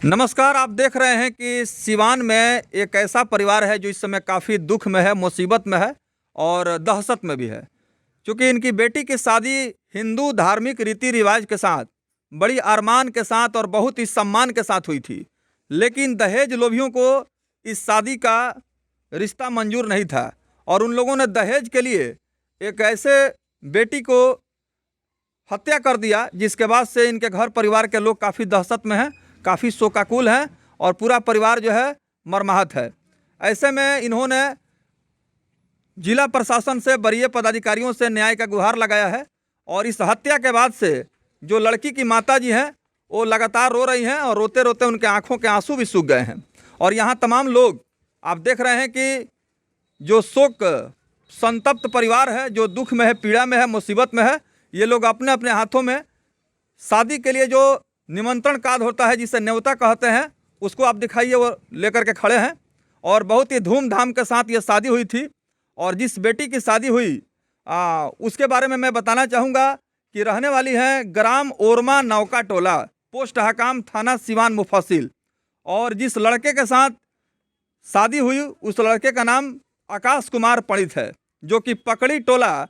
नमस्कार। आप देख रहे हैं कि सिवान में एक ऐसा परिवार है जो इस समय काफ़ी दुख में है, मुसीबत में है और दहशत में भी है। क्योंकि इनकी बेटी की शादी हिंदू धार्मिक रीति रिवाज के साथ, बड़ी अरमान के साथ और बहुत ही सम्मान के साथ हुई थी। लेकिन दहेज लोभियों को इस शादी का रिश्ता मंजूर नहीं था और उन लोगों ने दहेज के लिए एक ऐसे बेटी को हत्या कर दिया, जिसके बाद से इनके घर परिवार के लोग काफ़ी दहशत में हैं, काफ़ी शोकाकुल हैं और पूरा परिवार जो है मर्माहत है। ऐसे में इन्होंने जिला प्रशासन से, वरीय पदाधिकारियों से न्याय का गुहार लगाया है। और इस हत्या के बाद से जो लड़की की माता जी हैं वो लगातार रो रही हैं और रोते रोते उनके आंखों के आंसू भी सूख गए हैं। और यहाँ तमाम लोग आप देख रहे हैं कि जो शोक संतप्त परिवार है, जो दुख में है, पीड़ा में है, मुसीबत में है, ये लोग अपने अपने हाथों में शादी के लिए जो निमंत्रण कार्ड होता है, जिसे न्योता कहते हैं, उसको आप दिखाइए, वो लेकर के खड़े हैं। और बहुत ही धूमधाम के साथ ये शादी हुई थी। और जिस बेटी की शादी हुई उसके बारे में मैं बताना चाहूँगा कि रहने वाली हैं ग्राम ओरमा नौका टोला, पोस्ट हकाम, थाना सिवान मुफस्सिल। और जिस लड़के के साथ शादी हुई उस लड़के का नाम आकाश कुमार पंडित है, जो कि पकड़ी टोला,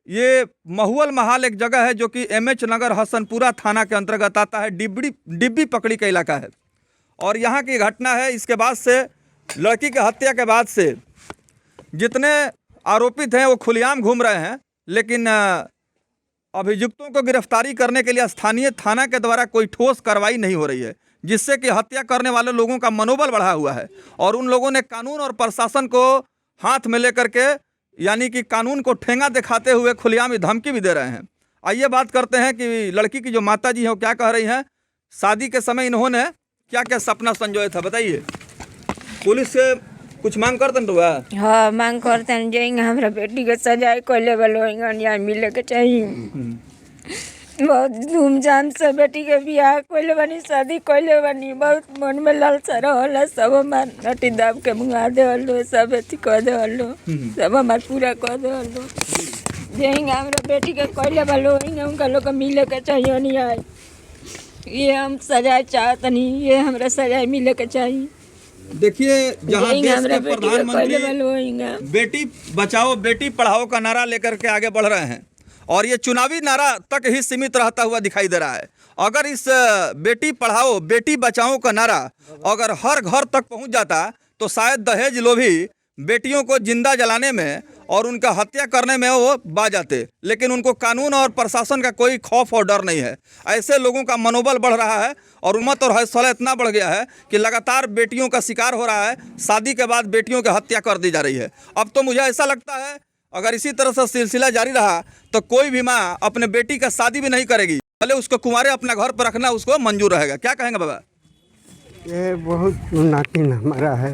ये महुअल महाल एक जगह है जो कि एमएच नगर हसनपुरा थाना के अंतर्गत आता है, डिब्बी पकड़ी का इलाका है। और यहाँ की घटना है। इसके बाद से लड़की की हत्या के बाद से जितने आरोपित हैं वो खुलेआम घूम रहे हैं, लेकिन अभियुक्तों को गिरफ्तारी करने के लिए स्थानीय थाना के द्वारा कोई ठोस कार्रवाई नहीं हो रही है, जिससे कि हत्या करने वाले लोगों का मनोबल बढ़ा हुआ है। और उन लोगों ने कानून और प्रशासन को हाथ में लेकर के, यानी कि कानून को ठेंगा दिखाते हुए खुलेआम धमकी भी दे रहे हैं। आइए बात करते हैं कि लड़की की जो माता जी हैं वो क्या कह रही हैं। शादी के समय इन्होंने क्या क्या सपना संजोया था, बताइए। पुलिस से कुछ मांग करते तो? हाँ, मांग करते हैं जाएंगे, हमारा बेटी के सजाए कोई लेवल होएगा, न्याय मिले के चाहिए। बहुत धूमधाम से बेटी के बियाह कोई बनी, शादी कोई बनी, बहुत मन में लालसा रहला। सब हमार नटी दाब के मुँगा दे हलो, सब अथी कह दे हलो, सब हमार पूरा कह दे हलो। जाएंगे हमारा बेटी के कोई लेवल होएंगे, उनका लोग मिले के चाहिए न्याय। ये हम सजाए चाहते नहीं, ये हमारा सजाए मिले के चाहिए। देखिए, जहाँ देश के प्रधानमंत्री बेटी बचाओ बेटी पढ़ाओ का नारा लेकर के आगे बढ़ रहे हैं और ये चुनावी नारा तक ही सीमित रहता हुआ दिखाई दे रहा है। अगर इस बेटी पढ़ाओ बेटी बचाओ का नारा अगर हर घर तक पहुंच जाता तो शायद दहेज लोभी बेटियों को जिंदा जलाने में और उनका हत्या करने में वो बाज जाते। लेकिन उनको कानून और प्रशासन का कोई खौफ और डर नहीं है। ऐसे लोगों का मनोबल बढ़ रहा है और उम्मत और हौसला इतना बढ़ गया है कि लगातार बेटियों का शिकार हो रहा है। शादी के बाद बेटियों की हत्या कर दी जा रही है। अब तो मुझे ऐसा लगता है अगर इसी तरह से सिलसिला जारी रहा तो कोई भी माँ अपने बेटी का शादी भी नहीं करेगी, भले उसको कुंवारे अपना घर पर रखना उसको मंजूर रहेगा। क्या कहेंगे बाबा? ये बहुत नाकिन हमारा है।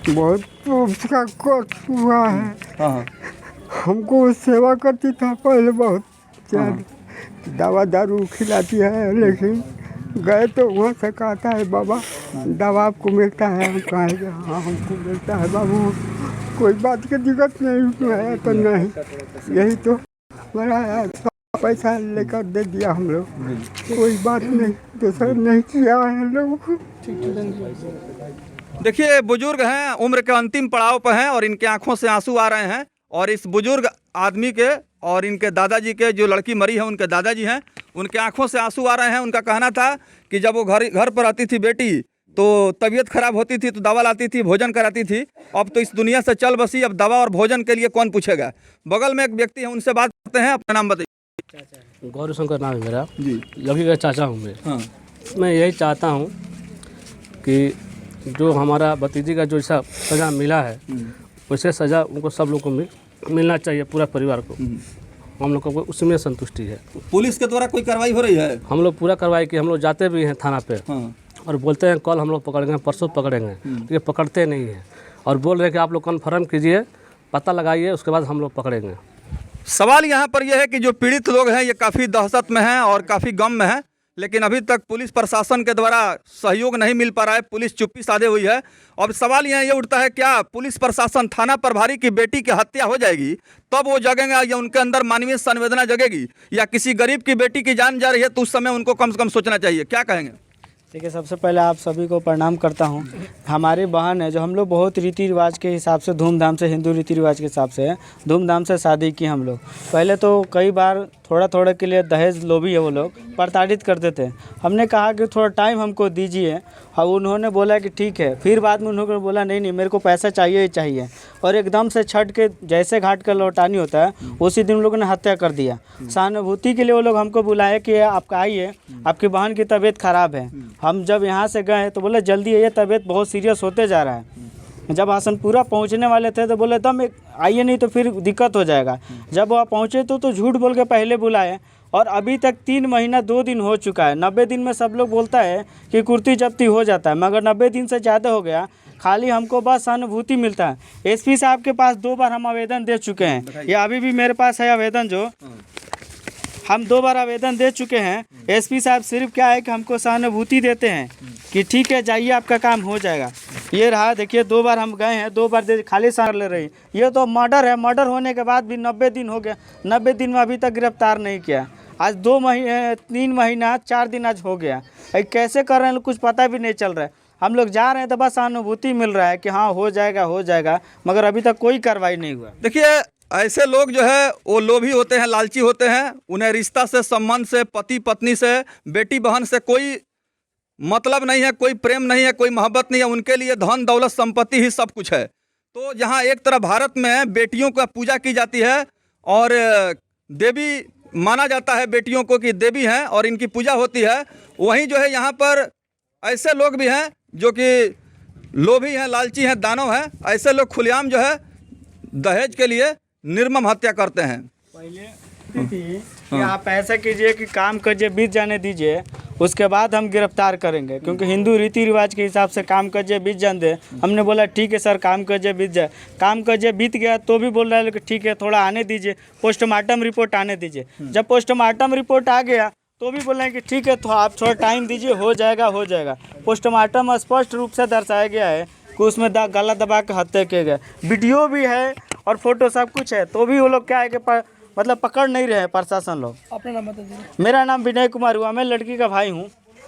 बहुत उसका कष्ट हुआ है। हमको सेवा करती था पहले, बहुत ज्यादा दवा दारू खिलाती है, लेकिन गए तो वहाँ से कहता है बाबा दवा आपको मिलता है। हम कहेंगे हाँ हमको मिलता है बाबू, कोई बात की दिक्कत नहीं है तो नहीं, यही तो हमारा पैसा लेकर दे दिया हम लोग, कोई बात नहीं, दूसरा नहीं किया है लोग। देखिए, बुजुर्ग हैं, उम्र के अंतिम पड़ाव पर हैं और इनके आंखों से आंसू आ रहे हैं। और इस बुजुर्ग आदमी के और इनके दादाजी के, जो लड़की मरी है उनके दादाजी हैं, उनके आंखों से आंसू आ रहे हैं। उनका कहना था कि जब वो घर पर आती थी बेटी तो तबीयत खराब होती थी तो दवा लाती थी, भोजन कराती थी। अब तो इस दुनिया से चल बसी, अब दवा और भोजन के लिए कौन पूछेगा। बगल में एक व्यक्ति है, उनसे बात करते हैं। अपना नाम बताइए। गौरव शंकर नाम है मेरा जी। लड़की का चाचा हूँ मैं। हाँ। मैं यही चाहता हूँ कि जो हमारा भतीजी का जो सज़ा मिला है वैसे सज़ा उनको सब लोग को मिलना चाहिए, पूरा परिवार को। हम लोग को उसमें संतुष्टि है। पुलिस के द्वारा कोई कार्रवाई हो रही है? हम लोग पूरा कार्रवाई की, हम लोग जाते भी हैं थाना पे। हाँ। और बोलते हैं कल हम लोग पकड़ेंगे, परसों पकड़ेंगे, ये पकड़ते नहीं हैं और बोल रहे हैं कि आप लोग कन्फर्म कीजिए, पता लगाइए, उसके बाद हम लोग पकड़ेंगे। सवाल यहाँ पर यह है कि जो पीड़ित लोग हैं ये काफ़ी दहशत में हैं और काफ़ी गम में हैं, लेकिन अभी तक पुलिस प्रशासन के द्वारा सहयोग नहीं मिल पा रहा है। पुलिस चुप्पी साधे हुई है। अब सवाल यहाँ ये उठता है, क्या पुलिस प्रशासन थाना प्रभारी की बेटी की हत्या हो जाएगी तब वो जगेंगे या उनके अंदर मानवीय संवेदना जगेगी, या किसी गरीब की बेटी की जान जा रही है तो उस समय उनको कम से कम सोचना चाहिए? क्या कहेंगे? देखिए, सबसे पहले आप सभी को प्रणाम करता हूँ। हमारी बहन है जो हम लोग बहुत रीति रिवाज के हिसाब से धूमधाम से, हिंदू रीति रिवाज के हिसाब से धूमधाम से शादी की हम लोग। पहले तो कई बार थोड़ा थोड़ा के लिए दहेज लोभी है वो लोग प्रताड़ित करते थे। हमने कहा कि थोड़ा टाइम हमको दीजिए, और उन्होंने बोला कि ठीक है। फिर बाद में उन्होंने बोला नहीं नहीं, मेरे को पैसा चाहिए ही चाहिए, और एकदम से छठ के जैसे घाट का लौटानी होता है उसी दिन उन लोगों ने हत्या कर दिया। सहानुभूति के लिए वो लोग हमको बुलाए कि आप आइए, आपकी बहन की तबीयत ख़राब है। हम जब यहाँ से गए तो बोले जल्दी आइए, तबीयत बहुत सीरियस होते जा रहा है। जब हसनपुरा पहुँचने वाले थे तो बोले एकदम आइए, नहीं तो फिर दिक्कत हो जाएगा। जब वहाँ पहुँचे तो झूठ बोल के पहले बुलाए, और अभी तक 3 महीना 2 दिन हो चुका है। 90 दिन में सब लोग बोलता है कि कुर्ती जब्ती हो जाता है, मगर 90 दिन से ज़्यादा हो गया। खाली हमको बस सहानुभूति मिलता है। एसपी साहब के पास 2 बार हम आवेदन दे चुके हैं, या अभी भी मेरे पास है आवेदन, जो हम 2 बार आवेदन दे चुके हैं। एसपी साहब सिर्फ क्या है कि हमको सहानुभूति देते हैं कि ठीक है जाइए, आपका काम हो जाएगा। ये रहा, देखिए 2 बार हम गए हैं, 2 बार खाली सहार ले रही। ये तो मर्डर है, मर्डर होने के बाद भी 90 दिन हो गया, 90 दिन में अभी तक गिरफ्तार नहीं किया। आज 2 महीने 3 महीना 4 दिन आज हो गया। कैसे कर रहे हैं कुछ पता भी नहीं चल रहा है। हम लोग जा रहे हैं तो बस सहानुभूति मिल रहा है कि हाँ हो जाएगा, मगर अभी तक कोई कार्रवाई नहीं हुआ। देखिए, ऐसे लोग जो है वो लोभी होते हैं, लालची होते हैं। उन्हें रिश्ता से, संबंध से, पति पत्नी से, बेटी बहन से कोई मतलब नहीं है, कोई प्रेम नहीं है, कोई मोहब्बत नहीं है। उनके लिए धन दौलत संपत्ति ही सब कुछ है। तो जहाँ एक तरफ भारत में बेटियों का पूजा की जाती है और देवी माना जाता है बेटियों को कि देवी हैं और इनकी पूजा होती है, वहीं जो है यहाँ पर ऐसे लोग भी हैं जो कि लोभी हैं, लालची हैं, दानव हैं। ऐसे लोग खुलेआम जो है दहेज के लिए निर्मम हत्या करते हैं। पहले थी कि आप ऐसा कीजिए कि काम कीजिए, बीत जाने दीजिए, उसके बाद हम गिरफ्तार करेंगे, क्योंकि हिंदू रीति रिवाज के हिसाब से काम कीजिए, बीत जाने दे। हमने बोला ठीक है सर, काम कीजिए, बीत जाए। काम कीजिए, बीत गया तो भी बोल रहा है कि ठीक है थोड़ा आने दीजिए, पोस्टमार्टम रिपोर्ट आने दीजिए। जब पोस्टमार्टम रिपोर्ट आ गया तो भी बोल रहे हैं कि ठीक है तो आप थोड़ा टाइम दीजिए, हो जाएगा। पोस्टमार्टम स्पष्ट रूप से दर्शाया गया है कि उसमें गला दबा के हत्या किए गए। वीडियो भी है और फोटो सब कुछ है, तो भी वो लोग क्या है कि मतलब पकड़ नहीं रहे हैं प्रशासन लोग। अपना नाम बता दीजिए। मेरा नाम विनय कुमार हुआ, मैं लड़की का भाई हूँ।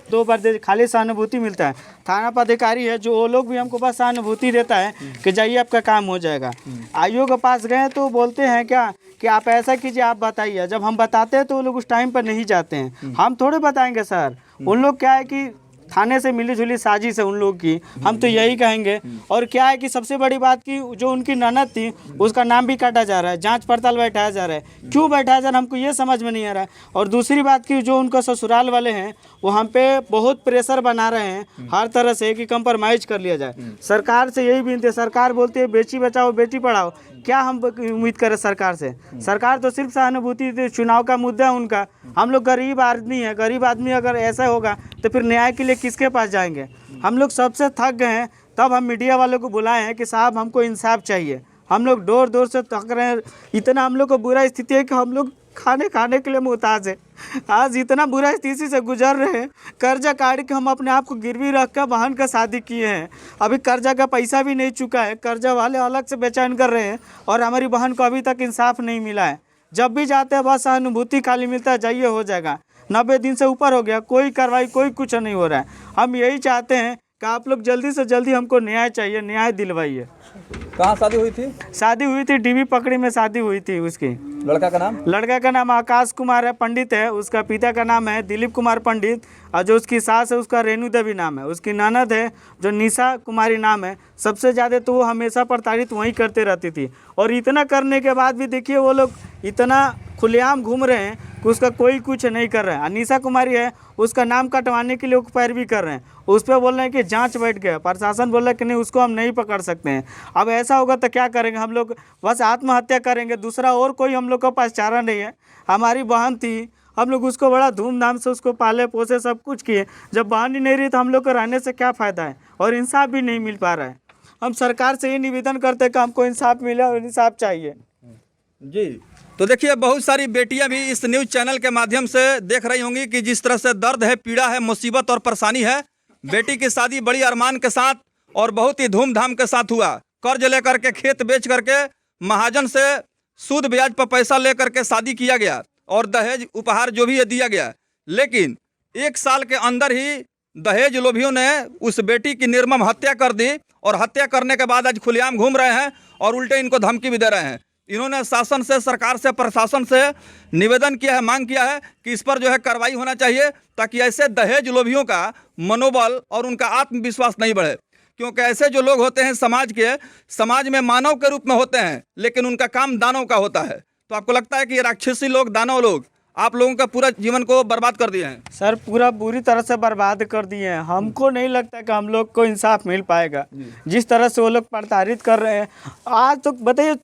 2 बार खाली सहानुभूति मिलता है। थाना पदाधिकारी है जो वो लोग भी हमको बस सहानुभूति देता है कि जाइए आपका काम हो जाएगा। आईओ के पास गए तो बोलते हैं क्या कि आप ऐसा कीजिए, आप बताइए। जब हम बताते हैं तो वो लोग उस टाइम पर नहीं जाते हैं। हम थोड़े बताएंगे सर, उन लोग क्या है कि थाने से मिली जुली साजिश है उन लोग की, हम तो यही कहेंगे। और क्या है कि सबसे बड़ी बात की जो उनकी ननद थी उसका नाम भी काटा जा रहा है, जांच पड़ताल बैठाया जा रहा है। क्यों बैठाया जा रहा है हमको ये समझ में नहीं आ रहा है। और दूसरी बात की जो उनका ससुराल वाले हैं वो हम पे बहुत प्रेशर बना रहे हैं हर तरह से कि कंप्रोमाइज कर लिया जाए। सरकार से यही विनती है, सरकार बोलती है बेटी बचाओ बेटी पढ़ाओ, क्या हम उम्मीद करें सरकार से? सरकार तो सिर्फ सहानुभूति, चुनाव का मुद्दा है उनका। हम लोग गरीब आदमी है, गरीब आदमी अगर ऐसा होगा तो फिर न्याय के लिए किसके पास जाएंगे? हम लोग सबसे थक गए हैं, तब हम मीडिया वालों को बुलाए हैं कि साहब हमको इंसाफ चाहिए। हम लोग डोर डोर से थक रहे हैं। इतना हम लोग को बुरा स्थिति है कि हम लोग खाने के लिए मुहताज है। आज इतना बुरा स्थिति से गुजर रहे हैं, कर्जा काट के हम अपने आप को गिरवी रख कर बहन का शादी किए हैं। अभी कर्जा का पैसा भी नहीं चुका है, कर्जा वाले अलग से बेचैन कर रहे हैं और हमारी बहन को अभी तक इंसाफ नहीं मिला है। जब भी जाते हैं बस सहानुभूति खाली मिलता है, जाइए हो जाएगा। 90 दिन से ऊपर हो गया, कोई कार्रवाई कोई कुछ नहीं हो रहा है। हम यही चाहते हैं कि आप लोग जल्दी से जल्दी हमको न्याय चाहिए, न्याय दिलवाइए। कहाँ शादी हुई थी? शादी हुई थी डीबी पकड़ी में शादी हुई थी उसकी। लड़का का नाम आकाश कुमार है, पंडित है। उसका पिता का नाम है दिलीप कुमार पंडित, और जो उसकी सास है उसका रेणु देवी नाम है। उसकी ननद है जो निशा कुमारी नाम है। सबसे ज़्यादा तो वो हमेशा प्रताड़ित वहीं करते रहती थी, और इतना करने के बाद भी देखिए वो लोग इतना खुलेआम घूम रहे हैं कि उसका कोई कुछ नहीं कर रहा है। निशा कुमारी है, उसका नाम कटवाने के लिए पैरवी कर रहे हैं। उस पर बोल रहे हैं कि जांच बैठ गया, प्रशासन बोल रहा है कि नहीं उसको हम नहीं पकड़ सकते हैं। अब ऐसा होगा तो क्या करेंगे हम लोग? बस आत्महत्या करेंगे, दूसरा और कोई हम लोग का पास चारा नहीं है। हमारी बहन थी, हम लोग उसको बड़ा धूमधाम से उसको पाले पोसे सब कुछ किए। जब बहन ही नहीं रही तो हम लोग को रहने से क्या फ़ायदा है? और इंसाफ भी नहीं मिल पा रहा है। हम सरकार से ये निवेदन करते हैं कि हमको इंसाफ मिले और इंसाफ चाहिए जी। तो देखिए, बहुत सारी बेटियां भी इस न्यूज़ चैनल के माध्यम से देख रही होंगी कि जिस तरह से दर्द है, पीड़ा है, मुसीबत और परेशानी है। बेटी की शादी बड़ी अरमान के साथ और बहुत ही धूमधाम के साथ हुआ। कर्ज लेकर के, खेत बेच करके, महाजन से सूद ब्याज पर पैसा लेकर के शादी किया गया और दहेज उपहार जो भी है दिया गया। लेकिन 1 साल के अंदर ही दहेज लोभियों ने उस बेटी की निर्मम हत्या कर दी और हत्या करने के बाद आज खुलेआम घूम रहे हैं और उल्टे इनको धमकी भी दे रहे हैं। इन्होंने शासन से, सरकार से, प्रशासन से निवेदन किया है, मांग किया है कि इस पर जो है कार्रवाई होना चाहिए, ताकि ऐसे दहेज लोभियों का मनोबल और उनका आत्मविश्वास नहीं बढ़े। क्योंकि ऐसे जो लोग होते हैं समाज में मानव के रूप में होते हैं, लेकिन उनका काम दानव का होता है। तो आपको लगता है कि ये राक्षसी लोग, दानव लोग आप लोगों का पूरा जीवन को बर्बाद कर दिए हैं? सर पूरा बुरी तरह से बर्बाद कर दिए हैं। हमको नहीं लगता कि हम लोग को इंसाफ मिल पाएगा। जिस तरह से वो लोग प्रताड़ित कर रहे हैं, आज तो बताइए